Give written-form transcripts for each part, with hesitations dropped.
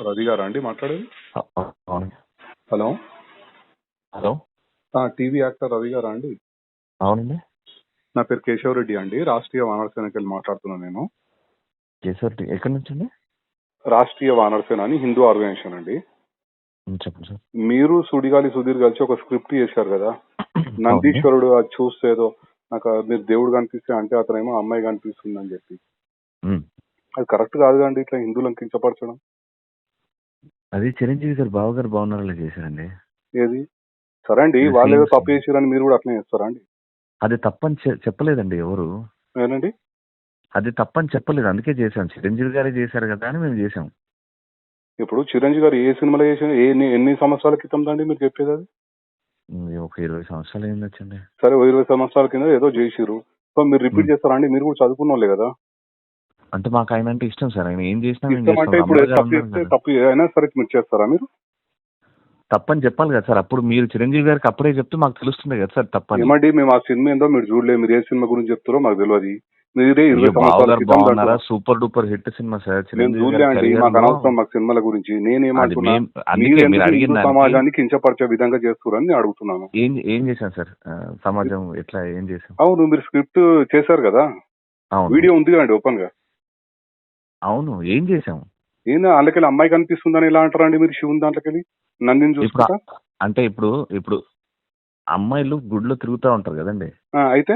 రవి గారా అండి మాట్లాడేది? అవును. Hello hello. TV actor Ravi గారా అండి? అవునండి. నా పేరు కేశవ్ రెడ్డి అండి, రాష్ట్రీయ వానర సేనకి వెళ్ళి మాట్లాడుతున్నాను నేను. కేశవ్ రెడ్డి ఎక్కడి నుంచి అండి? రాష్ట్రీయ వానర సేన అని హిందూ ఆర్గనైజేషన్ అండి. చెప్పండి సార్. మీరు సుడిగాలి సుధీర్ కలిసి ఒక స్క్రిప్ట్ చేశారు కదా, అవునండి. నందీశ్వరుడు అది చూస్తే ఏదో నాకు మీరు దేవుడు కనిపిస్తే అంటే అతనేమో అమ్మాయి కనిపిస్తుంది అని చెప్పి. అది కరెక్ట్ కాదు కండి, ఇట్లా హిందువులను కించపరచడం. అది చిరంజీవి గారు బావగారు బాగున్నారా చేశారండి. ఏది సరే అండి, ఇది వాళ్ళు ఏదో సేమ్ తప్పు చేసారని మీరు కూడా అట్లనే చేస్తారా అండి? అది తప్పని చెప్పలేదండి ఎవరు. ఏనండి? అది తప్పని చెప్పలేదు, అందుకే చేశాం. చిరంజీవి గారే చేశారు కదా అని మేము చేసాం. ఇప్పుడు చిరంజీవి గారు ఏ సినిమాలో చేసిన ఎన్ని సంవత్సరాల క్రితం దండి మీరు చెప్పేది? అది ఒక 20 సంవత్సరాలు అయిందొచ్చండి. సరే, 20 సంవత్సరాల కింద ఏదో చేసిరు, సో మీరు రిపీట్ చేస్తారా అండి? మీరు కూడా చదువుకున్న వాళ్ళే కదా. అంటే మాకు ఆయన అంటే ఇష్టం సార్. ఆయన ఏం చేసినా మేము ఇష్టం అంటే చేస్తాం. ఇప్పుడు అమ్మగారు తప్పు ఉన్నారు చేస్తే కదా. తప్పు అయినా సరే మీరు చేస్తారా? మీరు తప్పని చెప్పాలి కదా సార్. అప్పుడు మీరు చిరంజీవి గారికి అప్పుడే చెప్తే మాకు తెలుస్తుంది కదా సార్ తప్పని. ఏమండి, మేము ఆ సినిమా ఏందో మీరు చూడలేదు, మీరు ఏ సినిమా గురించి చెప్తారో మాకు తెలియదు. మీరే 20 అయ్యో, సంవత్సరాల బావగారు క్రితం బాగున్నారా super duper hit cinema sir. మేము చిరంజీవి చూడలే గారి అండి, career మాకు లో అనవసరం మాకు సినిమాల గురించి. అది నేనేమంటున్నా, అందుకే మీరు మీరు ఎందుకు అడిగిన హిందూ దానికి సమాజాన్ని కించపరిచే విధంగా చేస్తున్నారని నేను అడుగుతున్నాను. ఏం చేశాం సార్? సమాజం ఎట్లా ఏం చేశాం? అవును, మీరు స్క్రిప్ట్ చేశారు కదా, అవును వీడియో ఉంది కదండి ఓపెన్ గా. అవును, ఏం చేశాం? ఏందో అందుకెళ్ళి అమ్మాయి కనిపిస్తుందని ఎలా అంటారండి మీరు? శివుని దాంట్లోకెళ్ళి నందిని ఇప్పుడు చూసుకుంటా అంటే ఇప్పుడు అమ్మాయిలు గుడిలో తిరుగుతూ ఉంటారు కదండి. అయితే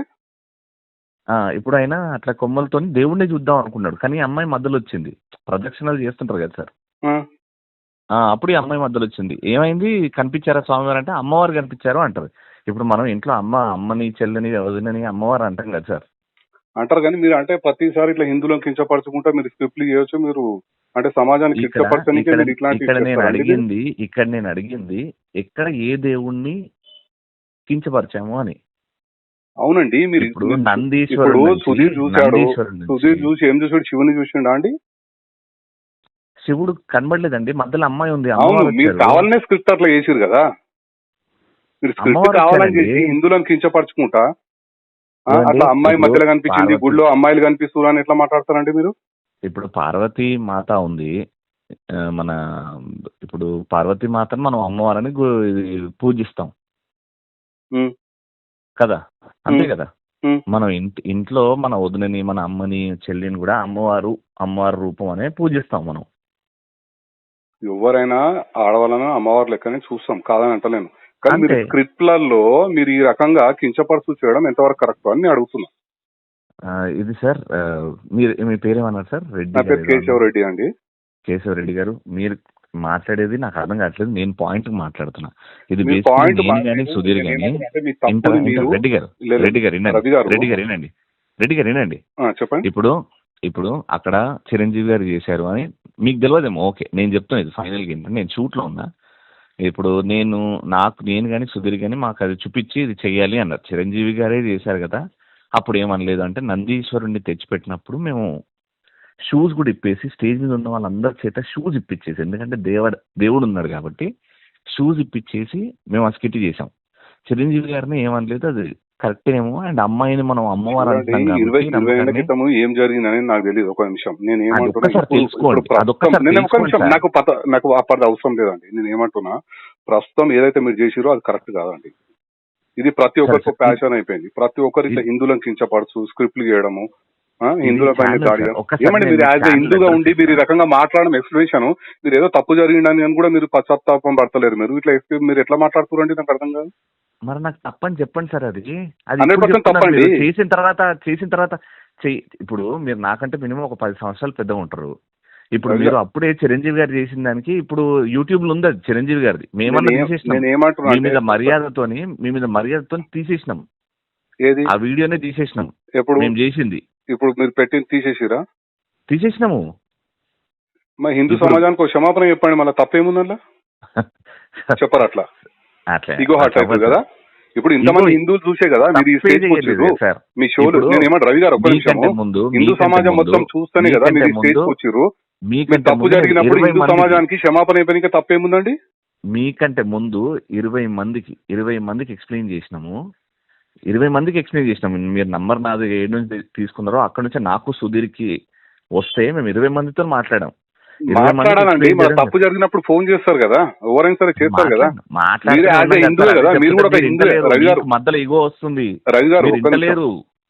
ఇప్పుడు ఆయన అట్లా కొమ్మలతో దేవుణ్ణి చూద్దాం అనుకున్నాడు, కానీ ఈ అమ్మాయి మధ్యలో వచ్చింది. ప్రదక్షిణలు చేస్తుంటారు కదా సార్. అప్పుడు ఈ అమ్మాయి మధ్యలో వచ్చింది. ఏమైంది, కనిపించారా స్వామివారు అంటే అమ్మవారు కనిపించారు అంటారు. ఇప్పుడు మనం ఇంట్లో అమ్మని చెల్లిని వదినని అమ్మవారు అంటాం కదా సార్. అంటారు, కానీ మీరు అంటే ప్రతిసారి ఇట్లా హిందువులను కించపరచుకుంటా మీరు స్క్రిప్ట్లు చేయొచ్చు. మీరు అంటే సమాజాన్ని కించపరచనికే మీరు ఇట్లాంటివి ఇక్కడ నేను చేస్తారండి? అడిగింది ఎక్కడ ఏ దేవుణ్ణి కించపరిచాము అని. అవునండి, మీరు ఇప్పుడు ఇప్పుడు నందీశ్వరుడు సుధీర్ చూశాడు, సుధీర్ చూసి ఏం చూసాడు? శివుని చూసిండా అండి? శివుడు కనబడలేదండి, మధ్యలో అమ్మాయి ఉంది. అవును, మీరు కావాలనే స్క్రిప్ట్ అట్లా చేసిరు కదా. మీరు స్క్రిప్ట్ కావాలని చేసి హిందువులను కించపరచుకుంటా అట్లా అమ్మాయి మధ్యలో కనిపించింది, గుడిలో అమ్మాయిలు కనిపిస్తున్నారు అని ఎట్లా మాట్లాడతారండి మీరు? ఇప్పుడు పార్వతీ మాత ఉంది మన. ఇప్పుడు పార్వతీ మాతను మనం అమ్మవారని పూజిస్తాం కదా, అంతే కదా. మనం ఇంట్లో మన వదినని మన అమ్మని చెల్లిని కూడా అమ్మవారు రూపం అనే పూజిస్తాం మనం. ఎవరైనా ఆడవాళ్ళను అమ్మవారి లెక్కనే చూస్తాం, కాదని అంటలేను. కానీ మీరు స్క్రిప్ట్లలో మీరు ఈ రకంగా కించపరుచు చేయడం ఎంతవరకు కరెక్ట్ అని నేను అడుగుతున్నా. ఇది సార్, మీ పేరేమన్నారు సార్? రెడ్డి. నా పేరు కేశవ్ రెడ్డి అండి. కేశవ్ రెడ్డి గారు, మీరు మాట్లాడేది నాకు అర్థం కావట్లేదు. నేను పాయింట్ మాట్లాడుతున్నా. ఇది సుధీర్ గాని రెడ్డి గారు వినండి. చెప్పండి. ఇప్పుడు అక్కడ చిరంజీవి గారు చేశారు అని మీకు తెలియదేమో. ఓకే, నేను చెప్తాను ఇది ఫైనల్గా ఏంటంటే, నేను షూట్ లో ఉన్నా. ఇప్పుడు నేను కానీ సుధీర్ కానీ మాకు అది చూపించి ఇది చెయ్యాలి అన్నారు. చిరంజీవి గారే చేశారు కదా, అప్పుడు ఏమనలేదు. అంటే నందీశ్వరుణ్ణి తెచ్చిపెట్టినప్పుడు మేము షూస్ కూడా ఇప్పేసి స్టేజ్ మీద ఉన్న వాళ్ళందరి చేత షూస్ ఇప్పించేసి, ఎందుకంటే దేవుడు ఉన్నాడు కాబట్టి షూస్ ఇప్పించేసి మేము ఆ స్కిట్ చేసాం. చిరంజీవి గారిని ఏమనలేదు, అది కరెక్ట్ ఏమో. అండ్ అమ్మాయిని మనం అమ్మవారు అంటున్నాం కాబట్టి ఏం జరిగిందని నాకు తెలియదు. ఒక నిమిషం, నేను నాకు అప్పటి అవసరం లేదండి. నేను ఏమంటున్నా, ప్రస్తుతం ఏదైతే మీరు చేసిరో అది కరెక్ట్ కాదండి. ఇది ప్రతి ఒక్కరికి ప్యాషన్ అయిపోయింది. ప్రతి ఒక్కరు ఇట్లా హిందువులను కించపడుచు స్క్రిప్ట్లు చేయడము, హిందువుల పైన దాడి. ఏమండి, మీరు యాజ్ ఎ హిందూగా ఉండి మీరు ఈ రకంగా మాట్లాడడం ఎక్స్ప్లెనేషన్, మీరు ఏదో తప్పు జరిగిందని కూడా మీరు పశ్చాత్తాపం పడతలేరు. మీరు ఎట్లా మాట్లాడుతున్నారండి? నాకు అర్థం కాదు. మరి నాకు తప్పని చెప్పండి సార్. అది 100% తప్పండి. చేసిన తర్వాత ఇప్పుడు మీరు నాకంటే మినిమం ఒక 10 సంవత్సరాలు పెద్దగా ఉంటారు. ఇప్పుడు మీరు అప్పుడే చిరంజీవి గారు చేసిన దానికి ఇప్పుడు యూట్యూబ్ లో ఉంది అది చిరంజీవి గారిది. మేమన్నా తీసేసినాం, మీ మీద మర్యాదతో తీసేసినాం. ఆ వీడియోనే తీసేసినాం. మేము చేసింది ఇప్పుడు మీరు పెట్టింది తీసేసినాము. మరి హిందూ సమాజానికి క్షమాపణ చెప్పండి, మళ్ళీ తప్పేముందల్లా చెప్పరు. అట్లా ఇగో హార్ట్ అవుతుంది కదా. ఇప్పుడు ఇంతమంది హిందువులు చూసే కదా మీరు ఈ స్టేజ్ వచ్చారు మీ షోలు. నేను ఏమంటే రవి గారు, ఒక్క నిమిషం, హిందూ సమాజం మొత్తం చూస్తేనే కదా మీరు ఈ స్టేజ్ వచ్చారు. మీరు తప్పు జరిగినప్పుడు హిందూ సమాజానికి క్షమాపణ చెప్పడానికి తప్పేముందండి? మీకంటే ముందు 20 మందికి ఎక్స్ప్లెయిన్ చేసినాము. 20 మందికి ఎక్స్ప్లెయిన్ చేసినాము. మీరు నంబర్ నాది ఏడు నుంచి తీసుకున్నారో అక్కడ నుంచి నాకు సుధీర్కి వస్తే మేము 20 మందితో మాట్లాడాం. మాట్లాడాలండి. మన తప్పు జరిగినప్పుడు ఫోన్ చేస్తారు కదా, ఎవరైనా సరే చేస్తారు కదా. మీరు యాజ్ ఏ హిందువే కదా, మీరు కూడా ఒక హిందువే. రవి గారు మధ్యలో ఇగో వస్తుంది. రవి గారు ఒక్క నిమిషం,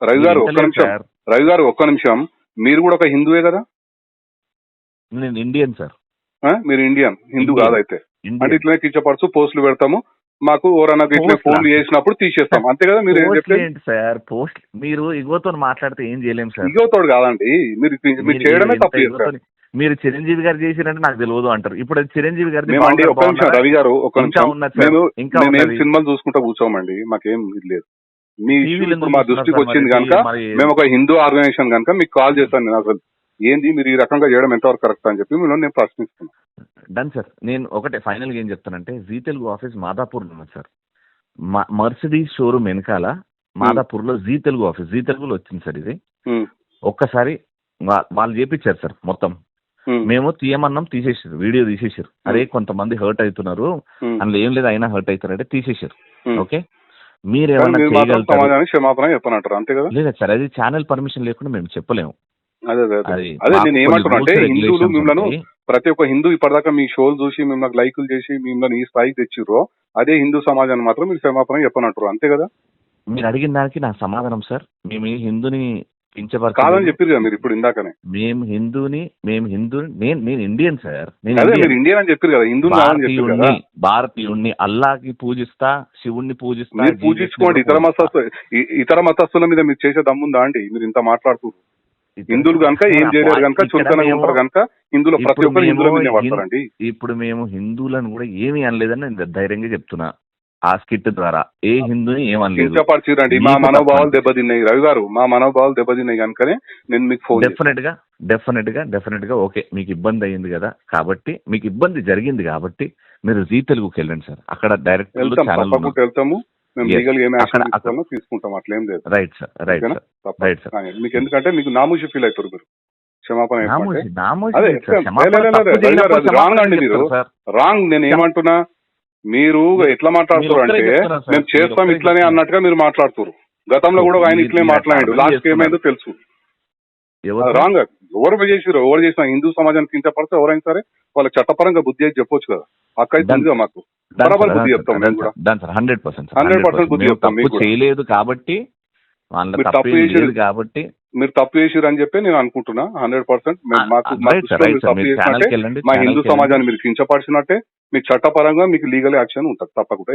రవి గారు ఒక్క నిమిషం, రవి గారు ఒక్క నిమిషం. మీరు కూడా ఒక హిందువే కదా? నేను ఇండియన్ సార్. మీరు ఇండియన్, హిందూ కాదైతే. అంటే ఇట్లనే కించపరచు పోస్టులు పెడతాము, మాకు ఎవరన్నా ఇట్లా ఫోన్లు చేసినప్పుడు తీసేస్తాం, అంతే కదా? మీరు సార్ పోస్ట్ మీరు ఇగోతో మాట్లాడితే ఏం చేయలేము సార్. ఇగోతోడు కాదండి, మీరు చేయడమే తప్పు చేస్తారు. మీరు చిరంజీవి గారు చేసిరంటే నాకు తెలియదు అంటారు. ఇప్పుడు చిరంజీవి గారు మేమండి ఒక్క నిమిషం రవి గారు, ఒక్క నిమిషం. మేము సినిమాలు చూసుకుంటా కూర్చోమండి, మాకేం ఇది లేదు. మీ ఇప్పుడు మా దృష్టికి వచ్చింది కనుక మేము ఒక హిందూ ఆర్గనైజేషన్ కనుక మీకు కాల్ చేస్తాను. నేను అసలు ఏంది మీరు ఈ రకంగా చేయడం ఎంతవరకు కరెక్ట్ అని చెప్పి మిమ్మల్ని నేను ప్రశ్నిస్తున్నాను. Done sir. నేను ఒకటే ఫైనల్గా ఏం చెప్తానంటే, జీ తెలుగు ఆఫీస్ మాదాపూర్ ఉన్నది సార్. మర్సిడీస్ షోరూమ్ వెనకాల మాదాపూర్ లో జీ తెలుగు ఆఫీస్, జీ తెలుగులో వచ్చింది సార్ ఇది. ఒక్కసారి వాళ్ళు చేపించారు సార్ మొత్తం. మేము తీయమన్నాం, తీసేసారు, వీడియో తీసేసారు. అరే కొంతమంది హర్ట్ అవుతున్నారు, అందులో ఏం లేదు అయినా హర్ట్ అవుతారంటే తీసేసారు. ఓకే, మీరేమన్నా క్షమాపణ చెప్పనంటారు అంతే కదా? లేదా సార్, అది ఛానల్ పర్మిషన్ లేకుండా మేము చెప్పలేము. అదే నేను ఏమంటున్నా అంటే, హిందువులు మిమ్మల్ని ప్రతి ఒక్క హిందూ ఇప్పటిదాకా మీ షోలు చూసి మిమ్మల్ని లైకులు చేసి మిమ్మల్ని ఈ స్థాయికి తెచ్చిర్రో, అదే హిందూ సమాజాన్ని మాత్రం మీరు క్షమాపణ చెప్పనంటారు అంతే కదా? మీరు అడిగిన దానికి నా సమాధానం సార్, మేము హిందూని కాదని చెప్పారు కదా మీరు ఇప్పుడు ఇందాకనే. మేము హిందూని నేను ఇండియన్ సార్. మీరు ఇండియన్ అని చెప్పారు కదా, హిందూ భారతీయుణ్ణి అల్లాకి పూజిస్తా, శివుణ్ణి పూజిస్తా. మీరు పూజించుకోండి, ఇతర మతస్థుల మీద మీరు చేసే దమ్ముందా అండి? మీరు ఇంత మాట్లాడుతున్నారు. హిందువులు కనుక ఏం చేయలేరు కనుక, చులకనగా ఉంటారు కనుక హిందువులు ప్రతి ఒక్కరు హిందువుల మీద పడతారండి. ఇప్పుడు మేము హిందువులను కూడా ఏమీ అనలేదని నేను ధైర్యంగా చెప్తున్నా. ఆ స్కిట్ ద్వారా ఏ హిందూని ఏమనలేదు. కించపరిచిరండి, మా మనోభావాలు దెబ్బతిన్నాయి రవి గారు, మా మనోభావాలు దెబ్బతిన్నాయి కనుకనే నేను మీకు ఫోన్. డెఫినెట్ గా ఓకే, మీకు ఇబ్బంది అయ్యింది కదా, కాబట్టి మీకు ఇబ్బంది జరిగింది కాబట్టి మీరు జీ తెలుగుకి వెళ్ళండి సార్. అక్కడ డైరెక్ట్ వెళ్తాము, మేము లీగల్ ఏం యాక్షన్ తీసుకుంటాం, అట్లేం లేదు. Right sir. మీకు ఎందుకంటే మీకు నామూషి ఫీల్ అవుతారు మీరు. క్షమాపణ రాంగ్ అండి, మీరు రాంగ్. నేను ఏమంటున్నా, మీరు ఎట్లా మాట్లాడుతున్నారు అంటే మేము చేస్తాం ఇట్లానే అన్నట్టుగా మీరు మాట్లాడుతున్నారు. గతంలో కూడా ఆయన ఇట్లే మాట్లాడాడు, లాస్ట్ ఏమైందో తెలుసు. రాంగ్. ఎవరు చేసినా హిందూ సమాజానికి కించపడితే ఎవరైనా సరే వాళ్ళ చట్టపరంగా బుద్ధి అయితే చెప్పొచ్చు కదా. అక్క అయితే మాకు బరాబర్ బుద్ధి చెప్తాం. 100% బుద్ధి చెప్తాం. చేయలేదు కాబట్టి మీరు తప్పు చేసిరు అని చెప్పి నేను అనుకుంటున్నా. 100% మా హిందూ సమాజాన్ని మీరు కించపరిచినట్టే, మీకు చట్టపరంగా మీకు లీగల్ యాక్షన్ ఉంటుంది తప్పకుండా.